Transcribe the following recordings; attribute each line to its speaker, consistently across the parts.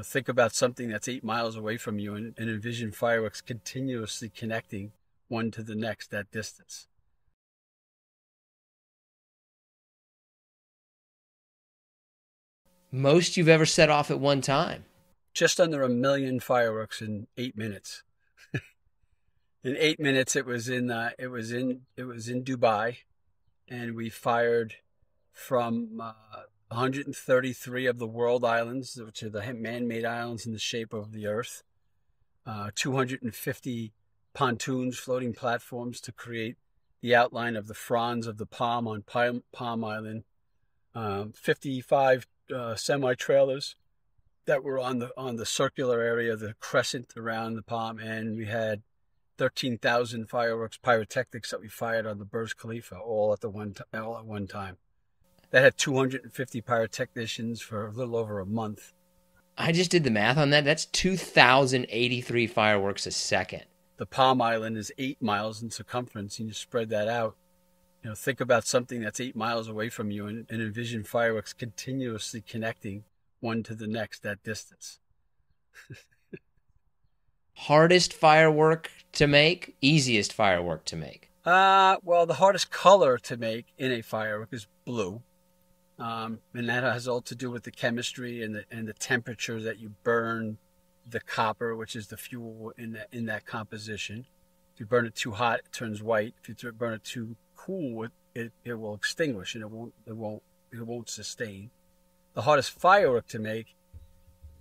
Speaker 1: Think about something that's 8 miles away from you and envision fireworks continuously connecting one to the next that distance.
Speaker 2: Most you've ever set off at one time?
Speaker 1: Just under 1 million fireworks in 8 minutes. In 8 minutes, it was in Dubai, and we fired from 133 of the world islands, which are the man-made islands in the shape of the Earth. 250 pontoons, floating platforms to create the outline of the fronds of the palm on Palm Island. 55 semi-trailers that were on the circular area, the crescent around the palm, and we had 13,000 fireworks, pyrotechnics that we fired on the Burj Khalifa all at one time. That had 250 pyrotechnicians for a little over a month.
Speaker 2: I just did the math on that. That's 2,083 fireworks a second.
Speaker 1: The Palm Island is 8 miles in circumference, and you spread that out. Think about something that's 8 miles away from you and envision fireworks continuously connecting one to the next that distance.
Speaker 2: Hardest firework to make, easiest firework to make?
Speaker 1: Well, the hardest color to make in a firework is blue. And that has all to do with the chemistry and the temperature that you burn the copper, which is the fuel in that composition. If you burn it too hot, it turns white. If you burn it too cool, it will extinguish and it won't sustain. The hardest firework to make,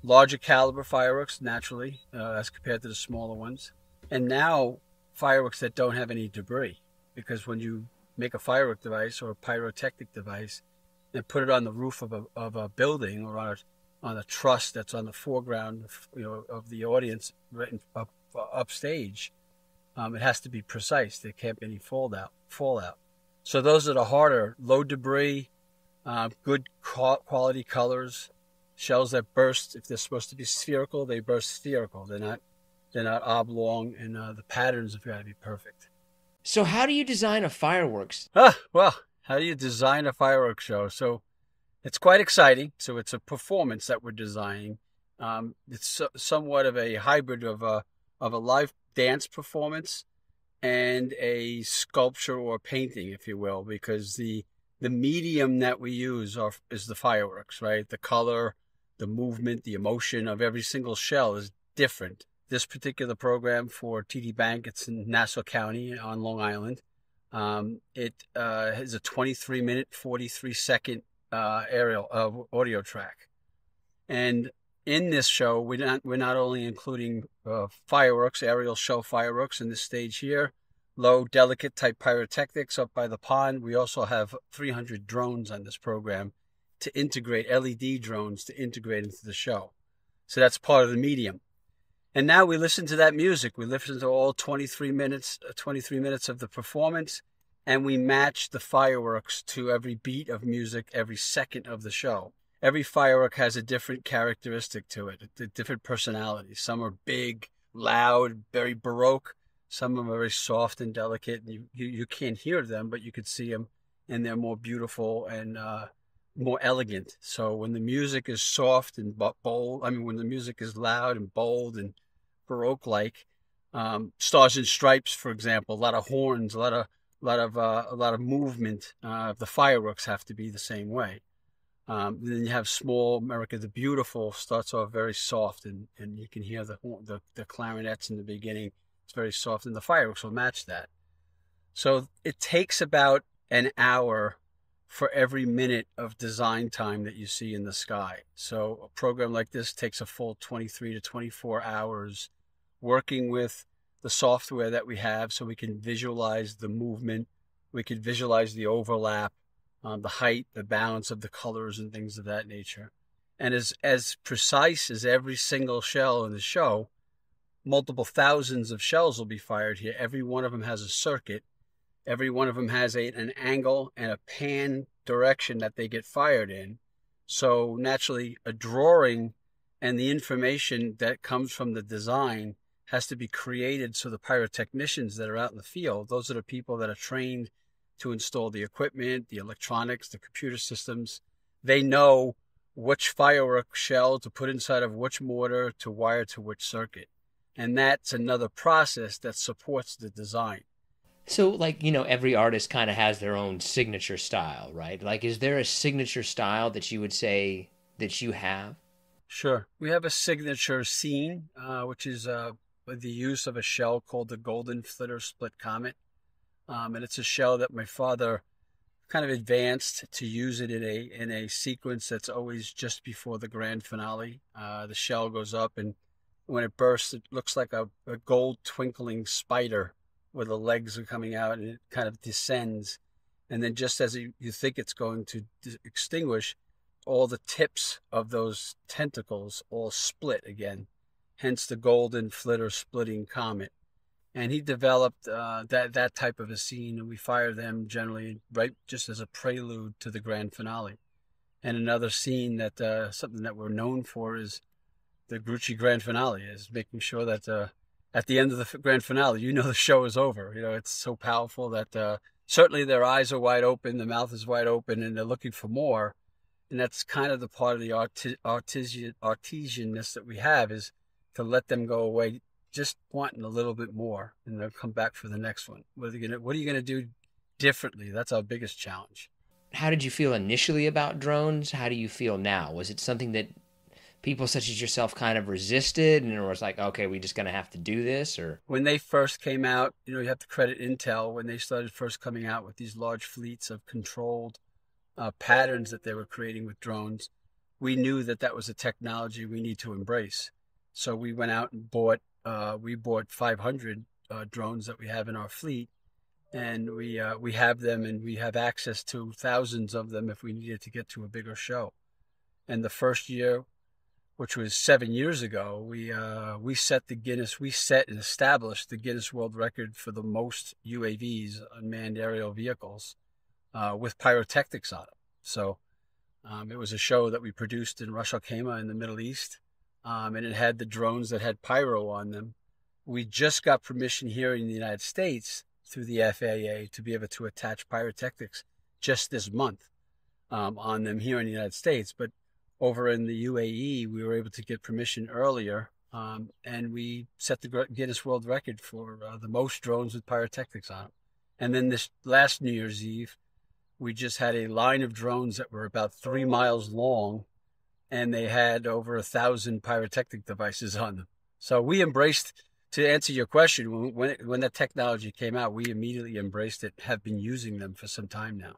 Speaker 1: larger caliber fireworks, naturally, as compared to the smaller ones. And now fireworks that don't have any debris, because when you make a firework device or a pyrotechnic device and put it on the roof of a building or on a truss that's on the foreground, of the audience, right upstage, it has to be precise. There can't be any fallout. So those are the harder, low debris, good quality colors, shells that burst. If they're supposed to be spherical, they burst spherical. They're not oblong, and the patterns have got to be perfect.
Speaker 2: So how do you design a fireworks?
Speaker 1: Well, how do you design a fireworks show? So it's quite exciting. So it's a performance that we're designing. It's somewhat of a hybrid of a live dance performance and a sculpture or painting, if you will, because the medium that we use is the fireworks, right? The color, the movement, the emotion of every single shell is different. This particular program for TD Bank, it's in Nassau County on Long Island. It is a 23-minute, 43-second audio track. And in this show, we're not only including fireworks, aerial show fireworks in this stage here, low, delicate type pyrotechnics up by the pond. We also have 300 drones on this program to integrate, LED drones to integrate into the show. So that's part of the medium. And now we listen to that music. We listen to all 23 minutes of the performance, and we match the fireworks to every beat of music, every second of the show. Every firework has a different characteristic to it, a different personality. Some are big, loud, very Baroque. Some of them are very soft and delicate. You can't hear them, but you could see them, and they're more beautiful and more elegant. So when the music is soft and bold, when the music is loud and bold and Baroque-like, Stars and Stripes, for example, a lot of horns, a lot of movement. The fireworks have to be the same way. Then you have Small America the Beautiful, starts off very soft, and you can hear the clarinets in the beginning. It's very soft, and the fireworks will match that. So it takes about an hour for every minute of design time that you see in the sky. So a program like this takes a full 23 to 24 hours working with the software that we have, so we can visualize the movement, we can visualize the overlap, the height, the balance of the colors and things of that nature. And as precise as every single shell in the show, multiple thousands of shells will be fired here. Every one of them has a circuit. Every one of them has an angle and a pan direction that they get fired in. So naturally, a drawing and the information that comes from the design has to be created so the pyrotechnicians that are out in the field, those are the people that are trained to install the equipment, the electronics, the computer systems, they know which firework shell to put inside of which mortar to wire to which circuit. And that's another process that supports the design.
Speaker 2: So, like, every artist kind of has their own signature style, right? Like, is there a signature style that you would say that you have?
Speaker 1: Sure. We have a signature scene, which is the use of a shell called the golden flitter split comet. And it's a shell that my father kind of advanced to use it in a sequence that's always just before the grand finale. The shell goes up, and when it bursts, it looks like a gold twinkling spider where the legs are coming out, and it kind of descends. And then just as you think it's going to extinguish, all the tips of those tentacles all split again, hence the golden flitter splitting comet. And he developed that type of a scene, and we fire them generally right just as a prelude to the grand finale. And another scene that something that we're known for is the Grucci grand finale, is making sure that at the end of the grand finale, the show is over. It's so powerful that certainly their eyes are wide open, the mouth is wide open, and they're looking for more. And that's kind of the part of the artisanness that we have, is to let them go away just wanting a little bit more, and they'll come back for the next one. What are you gonna do differently? That's our biggest challenge.
Speaker 2: How did you feel initially about drones? How do you feel now? Was it something that people such as yourself kind of resisted, and it was like, okay, we're just gonna have to do this? Or
Speaker 1: when they first came out, you have to credit Intel when they started first coming out with these large fleets of controlled patterns that they were creating with drones. We knew that was a technology we need to embrace. So we went out and bought 500 drones that we have in our fleet, and we have them, and we have access to thousands of them if we needed to get to a bigger show. And the first year, which was 7 years ago, we set and established the Guinness World Record for the most UAVs, unmanned aerial vehicles, with pyrotechnics on them. So it was a show that we produced in Ras Al Khaimah in the Middle East. And it had the drones that had pyro on them. We just got permission here in the United States through the FAA to be able to attach pyrotechnics just this month on them here in the United States. But over in the UAE, we were able to get permission earlier, and we set the Guinness World Record for the most drones with pyrotechnics on them. And then this last New Year's Eve, we just had a line of drones that were about 3 miles long, and they had over 1,000 pyrotechnic devices on them. So we embraced, to answer your question, when that technology came out, we immediately embraced it, have been using them for some time now.